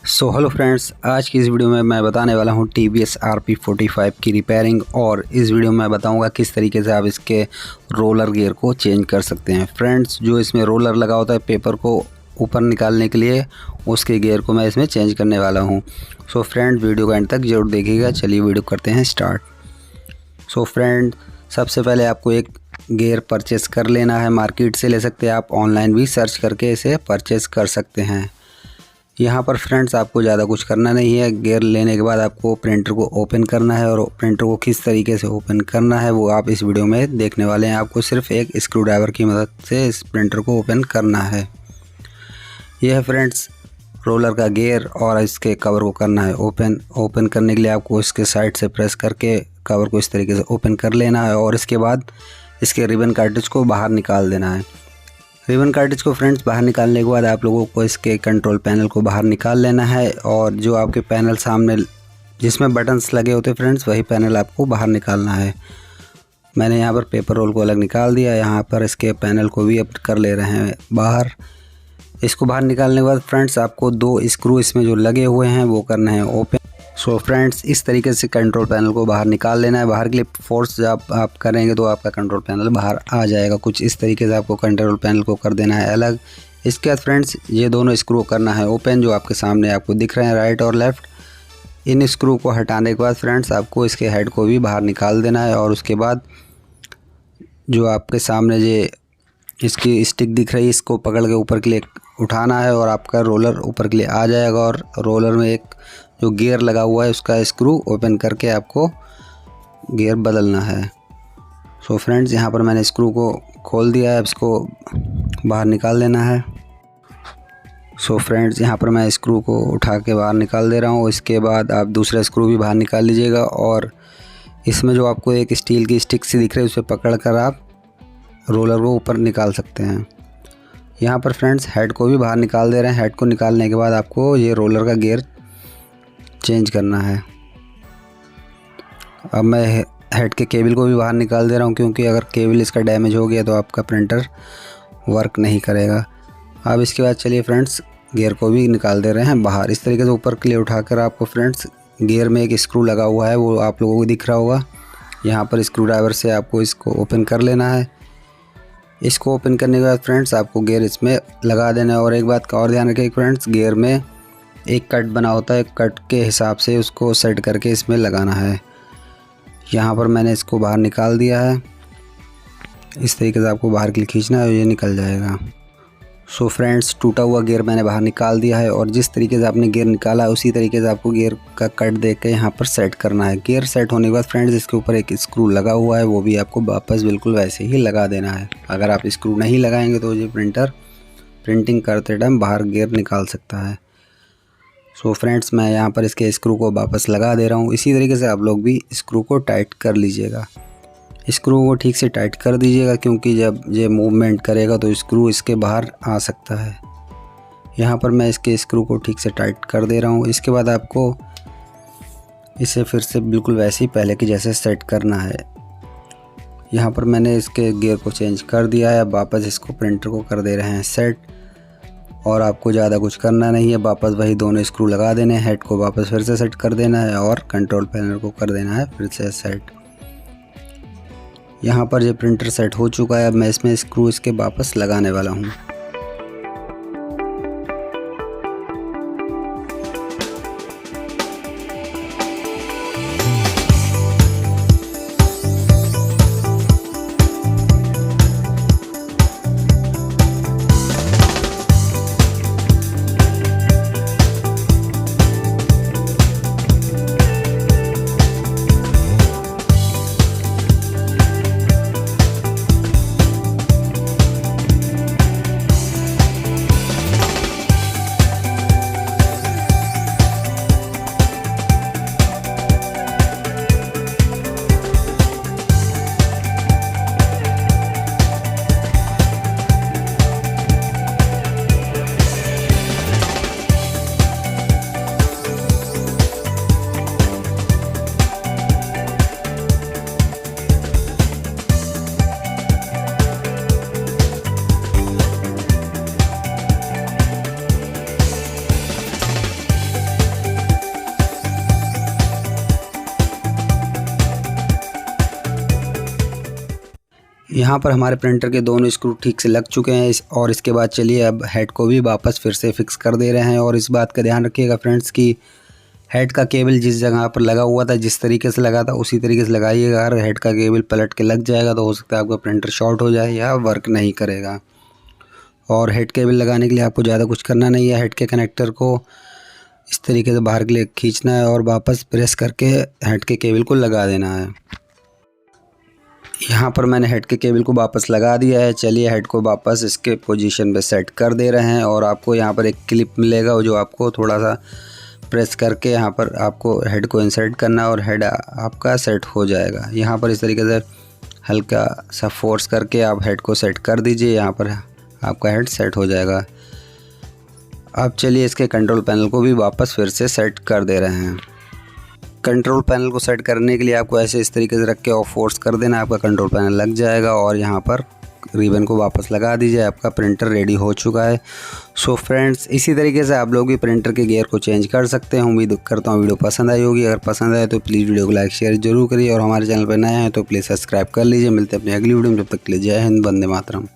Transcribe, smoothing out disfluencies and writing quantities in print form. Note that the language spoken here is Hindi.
हेलो फ्रेंड्स, आज की इस वीडियो में मैं बताने वाला हूँ TVS RP45 की रिपेयरिंग। और इस वीडियो में मैं बताऊँगा किस तरीके से आप इसके रोलर गियर को चेंज कर सकते हैं। फ्रेंड्स, जो इसमें रोलर लगा होता है पेपर को ऊपर निकालने के लिए, उसके गियर को मैं इसमें चेंज करने वाला हूँ। सो फ्रेंड, वीडियो का एंड तक जरूर देखिएगा। चलिए वीडियो करते हैं स्टार्ट। सो फ्रेंड, सबसे पहले आपको एक गियर परचेस कर लेना है। मार्केट से ले सकते हैं, आप ऑनलाइन भी सर्च करके इसे परचेस कर सकते हैं। यहाँ पर फ्रेंड्स आपको ज़्यादा कुछ करना नहीं है। गियर लेने के बाद आपको प्रिंटर को ओपन करना है, और प्रिंटर को किस तरीके से ओपन करना है वो आप इस वीडियो में देखने वाले हैं। आपको सिर्फ एक स्क्रू ड्राइवर की मदद से इस प्रिंटर को ओपन करना है। यह है फ्रेंड्स रोलर का गियर, और इसके कवर को करना है ओपन करने के लिए आपको इसके साइड से प्रेस करके कवर को इस तरीके से ओपन कर लेना है, और इसके बाद इसके रिबन कार्ट्रिज को बाहर निकाल देना है। रिबन कार्ट्रिज को फ्रेंड्स बाहर निकालने के बाद आप लोगों को इसके कंट्रोल पैनल को बाहर निकाल लेना है, और जो आपके पैनल सामने जिसमें बटन्स लगे होते हैं फ्रेंड्स, वही पैनल आपको बाहर निकालना है। मैंने यहाँ पर पेपर रोल को अलग निकाल दिया। यहाँ पर इसके पैनल को भी अब कर ले रहे हैं बाहर। इसको बाहर निकालने के बाद फ्रेंड्स आपको दो स्क्रू इसमें जो लगे हुए हैं वो करना है ओपन। सो फ्रेंड्स, इस तरीके से कंट्रोल पैनल को बाहर निकाल लेना है। बाहर के लिए फोर्स जब आप करेंगे तो आपका कंट्रोल पैनल बाहर आ जाएगा। कुछ इस तरीके से आपको कंट्रोल पैनल को कर देना है अलग। इसके बाद फ्रेंड्स ये दोनों स्क्रू करना है ओपन, जो आपके सामने आपको दिख रहे हैं राइट और लेफ़्ट। इन स्क्रू को हटाने के बाद फ्रेंड्स आपको इसके हेड को भी बाहर निकाल देना है, और उसके बाद जो आपके सामने ये इसकी स्टिक दिख रही है, इसको पकड़ के ऊपर के लिए उठाना है, और आपका रोलर ऊपर के लिए आ जाएगा। और रोलर में एक जो गियर लगा हुआ है उसका स्क्रू ओपन करके आपको गियर बदलना है। सो फ्रेंड्स, यहाँ पर मैंने स्क्रू को खोल दिया है, इसको बाहर निकाल लेना है। सो फ्रेंड्स, यहाँ पर मैं स्क्रू को उठा के बाहर निकाल दे रहा हूँ। इसके बाद आप दूसरा स्क्रू भी बाहर निकाल लीजिएगा, और इसमें जो आपको एक स्टील की स्टिक सी दिख रही है उसे पकड़ कर आप रोलर को ऊपर निकाल सकते हैं। यहाँ पर फ्रेंड्स हेड को भी बाहर निकाल दे रहे हैं। हेड को निकालने के बाद आपको ये रोलर का गियर चेंज करना है। अब मैं हेड के केबल को भी बाहर निकाल दे रहा हूँ, क्योंकि अगर केबल इसका डैमेज हो गया तो आपका प्रिंटर वर्क नहीं करेगा। अब इसके बाद चलिए फ्रेंड्स गियर को भी निकाल दे रहे हैं बाहर। इस तरीके से ऊपर के लिए उठाकर आपको फ्रेंड्स गियर में एक स्क्रू लगा हुआ है, वो आप लोगों को दिख रहा होगा। यहाँ पर स्क्रू ड्राइवर से आपको इसको ओपन कर लेना है। इसको ओपन करने के बाद फ्रेंड्स आपको गियर इसमें लगा देना है। और एक बात का और ध्यान रखें फ्रेंड्स, गियर में एक कट बना होता है, कट के हिसाब से उसको सेट करके इसमें लगाना है। यहाँ पर मैंने इसको बाहर निकाल दिया है। इस तरीके से आपको बाहर के लिए खींचना है और ये निकल जाएगा। सो फ्रेंड्स, टूटा हुआ गियर मैंने बाहर निकाल दिया है, और जिस तरीके से आपने गियर निकाला है उसी तरीके से आपको गियर का कट दे के यहाँ पर सेट करना है। गियर सेट होने के बाद फ्रेंड्स इसके ऊपर एक स्क्रू लगा हुआ है, वो भी आपको वापस बिल्कुल वैसे ही लगा देना है। अगर आप स्क्रू नहीं लगाएंगे तो ये प्रिंटर प्रिंटिंग करते टाइम बाहर गियर निकाल सकता है। सो फ्रेंड्स, मैं यहाँ पर इसके स्क्रू को वापस लगा दे रहा हूँ। इसी तरीके से आप लोग भी स्क्रू को टाइट कर लीजिएगा। स्क्रू को ठीक से टाइट कर दीजिएगा, क्योंकि जब ये मूवमेंट करेगा तो स्क्रू इसके बाहर आ सकता है। यहाँ पर मैं इसके स्क्रू को ठीक से टाइट कर दे रहा हूँ। इसके बाद आपको इसे फिर से बिल्कुल वैसे ही पहले की जैसे सेट करना है। यहाँ पर मैंने इसके गियर को चेंज कर दिया है। अब वापस इसको प्रिंटर को कर दे रहे हैं सेट, और आपको ज़्यादा कुछ करना नहीं है। वापस वही दोनों स्क्रू लगा देने हैं, हेड को वापस फिर से सेट कर देना है, और कंट्रोल पैनल को कर देना है फिर से सेट। यहाँ पर ये प्रिंटर सेट हो चुका है। अब मैं इसमें स्क्रू इसके वापस लगाने वाला हूँ। यहाँ पर हमारे प्रिंटर के दोनों स्क्रू ठीक से लग चुके हैं और इसके बाद चलिए अब हेड को भी वापस फिर से फिक्स कर दे रहे हैं। और इस बात का ध्यान रखिएगा फ्रेंड्स कि हेड का केबल जिस जगह पर लगा हुआ था, जिस तरीके से लगा था उसी तरीके से लगाइएगा। अगर हेड का केबल पलट के लग जाएगा तो हो सकता है आपका प्रिंटर शॉर्ट हो जाए या वर्क नहीं करेगा। और हेड केबल लगाने के लिए आपको ज़्यादा कुछ करना नहीं है। हेड के कनेक्टर को इस तरीके से बाहर के लिए खींचना है और वापस प्रेस करके हेड के केबल को लगा देना है। यहाँ पर मैंने हेड के केबल को वापस लगा दिया है। चलिए हेड को वापस इसके पोजीशन पे सेट कर दे रहे हैं और आपको यहाँ पर एक क्लिप मिलेगा जो आपको थोड़ा सा प्रेस करके यहाँ पर आपको हेड को इंसर्ट करना और हेड आपका सेट हो जाएगा। यहाँ पर इस तरीके से हल्का सा फोर्स करके आप हेड को सेट कर दीजिए। यहाँ पर आपका हेड सेट हो जाएगा। अब चलिए इसके कंट्रोल पैनल को भी वापस फिर से सेट कर दे रहे हैं। कंट्रोल पैनल को सेट करने के लिए आपको ऐसे इस तरीके से रख के और फोर्स कर देना, आपका कंट्रोल पैनल लग जाएगा। और यहाँ पर रिबन को वापस लगा दीजिए, आपका प्रिंटर रेडी हो चुका है। सो फ्रेंड्स, इसी तरीके से आप लोग भी प्रिंटर के गियर को चेंज कर सकते हैं। उम्मीद करता हूँ वीडियो पसंद आई होगी। अगर पसंद आए तो प्लीज़ वीडियो को लाइक शेयर जरूर करिए और हमारे चैनल पर नए हैं तो प्लीज़ सब्सक्राइब कर लीजिए। मिलते हैं अपनी अगली वीडियो में, जब तक के लिए जय हिंद, वंदे मातरम।